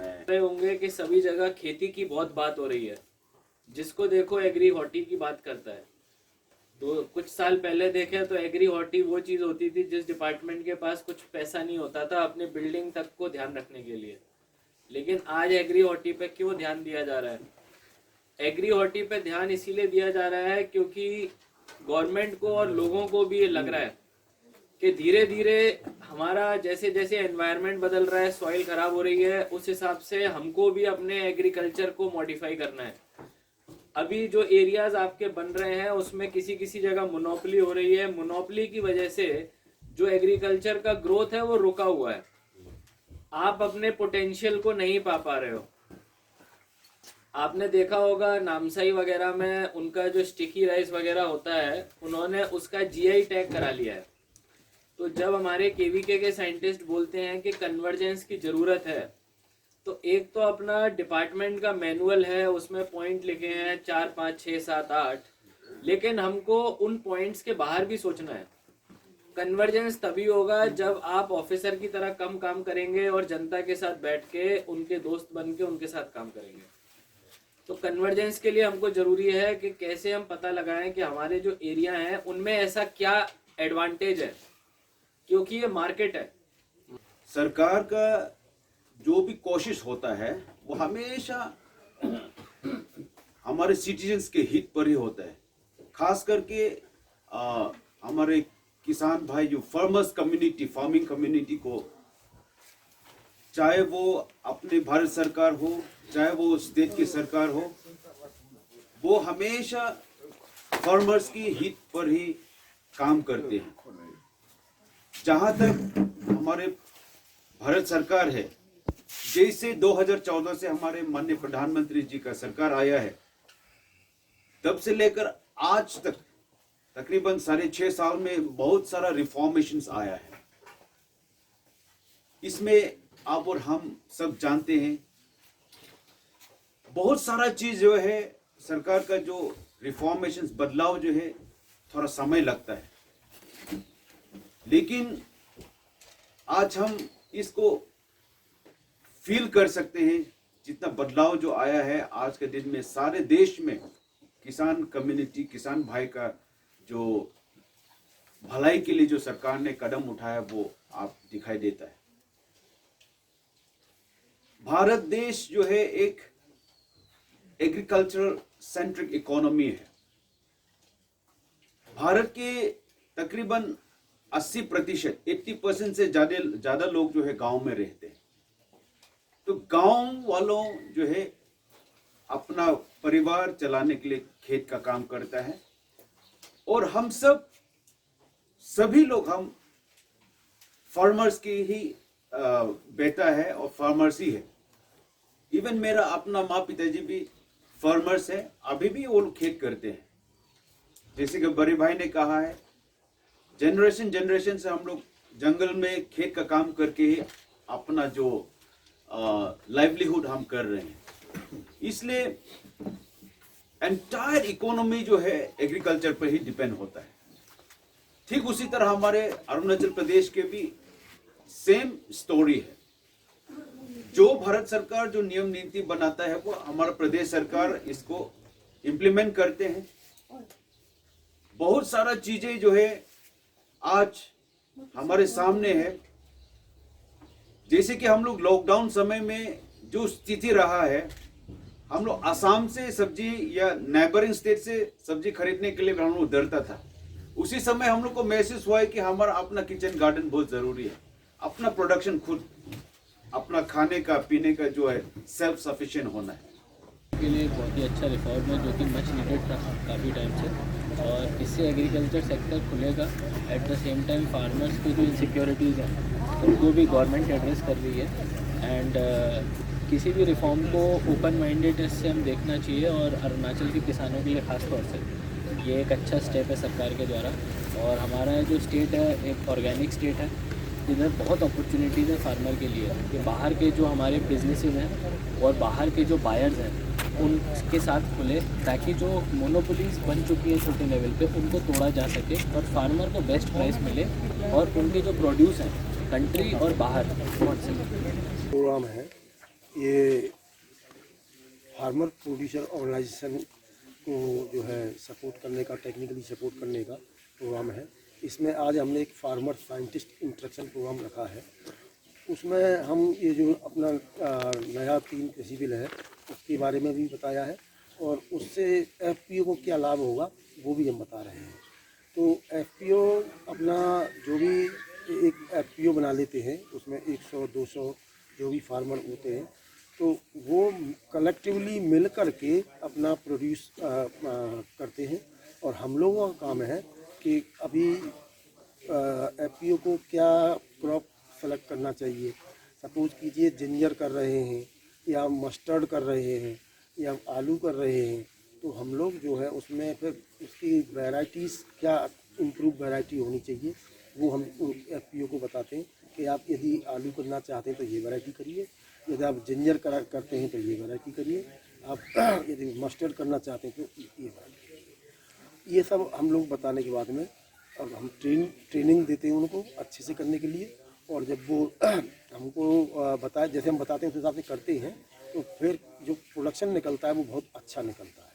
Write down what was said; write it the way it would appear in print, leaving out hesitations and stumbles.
रहे होंगे कि सभी जगह खेती की बहुत बात हो रही है, जिसको देखो एग्री हॉर्टी की बात करता है। तो कुछ साल पहले देखे तो एग्री हॉर्टी वो चीज़ होती थी जिस डिपार्टमेंट के पास कुछ पैसा नहीं होता था अपने बिल्डिंग तक को ध्यान रखने के लिए। लेकिन आज एग्री हॉर्टी पे क्यों ध्यान दिया जा रहा है? एग्री हॉर्टी पे ध्यान इसीलिए दिया जा रहा है क्योंकि गवर्नमेंट को और लोगों को भी ये लग रहा है कि धीरे धीरे हमारा जैसे जैसे एनवायरनमेंट बदल रहा है, सॉइल खराब हो रही है, उस हिसाब से हमको भी अपने एग्रीकल्चर को मॉडिफाई करना है। अभी जो एरियाज आपके बन रहे हैं उसमें किसी किसी जगह मोनोपोली हो रही है। मोनोपोली की वजह से जो एग्रीकल्चर का ग्रोथ है वो रुका हुआ है। आप अपने पोटेंशियल को नहीं पा रहे हो। आपने देखा होगा नामसाई वगैरह में उनका जो स्टिकी राइस वगैरह होता है, उन्होंने उसका जीआई टैग करा लिया है। तो जब हमारे केवीके के साइंटिस्ट बोलते हैं कि कन्वर्जेंस की ज़रूरत है, तो एक तो अपना डिपार्टमेंट का मैनुअल है, उसमें पॉइंट लिखे हैं 4, 5, 6, 7, 8, लेकिन हमको उन पॉइंट्स के बाहर भी सोचना है। कन्वर्जेंस तभी होगा जब आप ऑफिसर की तरह कम काम करेंगे और जनता के साथ बैठ के उनके दोस्त बन के उनके साथ काम करेंगे। तो कन्वर्जेंस के लिए हमको ज़रूरी है कि कैसे हम पता लगाएं कि हमारे जो एरिया हैं उनमें ऐसा क्या एडवांटेज है, क्योंकि ये मार्केट है। सरकार का जो भी कोशिश होता है वो हमेशा हमारे सिटीजन्स के हित पर ही होता है। खास करके हमारे किसान भाई जो फार्मर्स कम्युनिटी, फार्मिंग कम्युनिटी को, चाहे वो अपने भारत सरकार हो चाहे वो स्टेट की सरकार हो, वो हमेशा फार्मर्स की हित पर ही काम करते हैं। जहां तक हमारे भारत सरकार है, जैसे 2014 से हमारे माननीय प्रधानमंत्री जी का सरकार आया है, तब से लेकर आज तक तकरीबन 6.5 साल में बहुत सारा रिफॉर्मेशंस आया है। इसमें आप और हम सब जानते हैं बहुत सारा चीज जो है, सरकार का जो रिफॉर्मेशंस, बदलाव जो है, थोड़ा समय लगता है, लेकिन आज हम इसको फील कर सकते हैं। जितना बदलाव जो आया है आज के दिन में, सारे देश में किसान कम्युनिटी, किसान भाई का जो भलाई के लिए जो सरकार ने कदम उठाया वो आप दिखाई देता है। भारत देश जो है एक एग्रीकल्चरल सेंट्रिक इकोनॉमी है। भारत के तकरीबन 80%, 80% से ज्यादा लोग जो है गांव में रहते हैं। तो गांव वालों जो है अपना परिवार चलाने के लिए खेत का काम करता है, और हम सभी लोग हम फार्मर्स की ही बेटा है और फार्मर्स ही है। इवन मेरा अपना माँ पिताजी भी फार्मर्स है, अभी भी वो लोग खेत करते हैं। जैसे कि बड़े भाई ने कहा है, जनरेशन से हम लोग जंगल में खेत का काम करके ही अपना जो लाइवलीहुड हम कर रहे हैं। इसलिए एंटायर इकोनॉमी जो है एग्रीकल्चर पर ही डिपेंड होता है। ठीक उसी तरह हमारे अरुणाचल प्रदेश के भी सेम स्टोरी है। जो भारत सरकार जो नियम नीति बनाता है वो हमारा प्रदेश सरकार इसको इम्प्लीमेंट करते हैं। बहुत सारा चीजें जो है आज हमारे सामने है। जैसे कि हम लोग लॉकडाउन समय में जो स्थिति रहा है, हम लोग आसाम से सब्जी या नेबरिंग स्टेट से सब्जी खरीदने के लिए हम लोग डरता था। उसी समय हम लोग को महसूस हुआ है कि हमारा अपना किचन गार्डन बहुत जरूरी है। अपना प्रोडक्शन खुद, अपना खाने का पीने का जो है सेल्फ सफिशिएंट होना है। के लिए बहुत ही अच्छा रिफॉर्म है जो कि मच नीडेड था काफ़ी टाइम से, और इससे एग्रीकल्चर सेक्टर खुलेगा। At the same time farmers की जो इनसिक्योरिटीज़ हैं उनको भी गवर्नमेंट एड्रेस कर रही है। एंड किसी भी रिफॉर्म को ओपन माइंडेडनेस से हम देखना चाहिए, और अरुणाचल के किसानों के लिए ख़ास तौर से ये एक अच्छा स्टेप है सरकार के द्वारा। और हमारा जो स्टेट है एक ऑर्गेनिक स्टेट है, इधर बहुत अपॉर्चुनिटीज़ है फार्मर के लिए कि बाहर के जो हमारे बिजनेसेस हैं और बाहर के जो बायर्स हैं उनके साथ खुले, ताकि जो मोनोपोलीज बन चुकी है छोटे लेवल पे उनको तोड़ा जा सके और फार्मर को बेस्ट प्राइस मिले, और उनके जो प्रोड्यूस हैं कंट्री और बाहर बहुत से प्रोग्राम है। ये फार्मर प्रोड्यूसर ऑर्गेनाइजेशन को जो है सपोर्ट करने का, टेक्निकली सपोर्ट करने का प्रोग्राम है। इसमें आज हमने एक फार्मर साइंटिस्ट इंस्ट्रक्शन प्रोग्राम रखा है। उसमें हम ये जो अपना नया 3 कृषि बिल है उसके बारे में भी बताया है और उससे एफपीओ को क्या लाभ होगा वो भी हम बता रहे हैं। तो एफपीओ अपना जो भी एक एफपीओ बना लेते हैं, उसमें 100-200 जो भी फार्मर होते हैं तो वो कलेक्टिवली मिल कर के अपना प्रोड्यूस करते हैं। और हम लोगों का काम है कि अभी एफपीओ को क्या क्रॉप सेलेक्ट करना चाहिए। सपोज कीजिए जिंजर कर रहे हैं या मस्टर्ड कर रहे हैं या आलू कर रहे हैं, तो हम लोग जो है उसमें फिर उसकी वैरायटीज़ क्या इम्प्रूव वैरायटी होनी चाहिए वो हम एफपीओ को बताते हैं कि आप यदि आलू करना चाहते हैं तो ये वैरायटी करिए, यदि आप जिंजर करते हैं तो ये वैरायटी करिए, आप यदि मस्टर्ड करना चाहते हैं तो ये वैरायटी करिए। ये सब हम लोग बताने के बाद में अब हम ट्रेनिंग देते हैं उनको अच्छे से करने के लिए। और जब वो हमको बताए, जैसे हम बताते हैं उस हिसाब से करते हैं, तो फिर जो प्रोडक्शन निकलता है वो बहुत अच्छा निकलता है।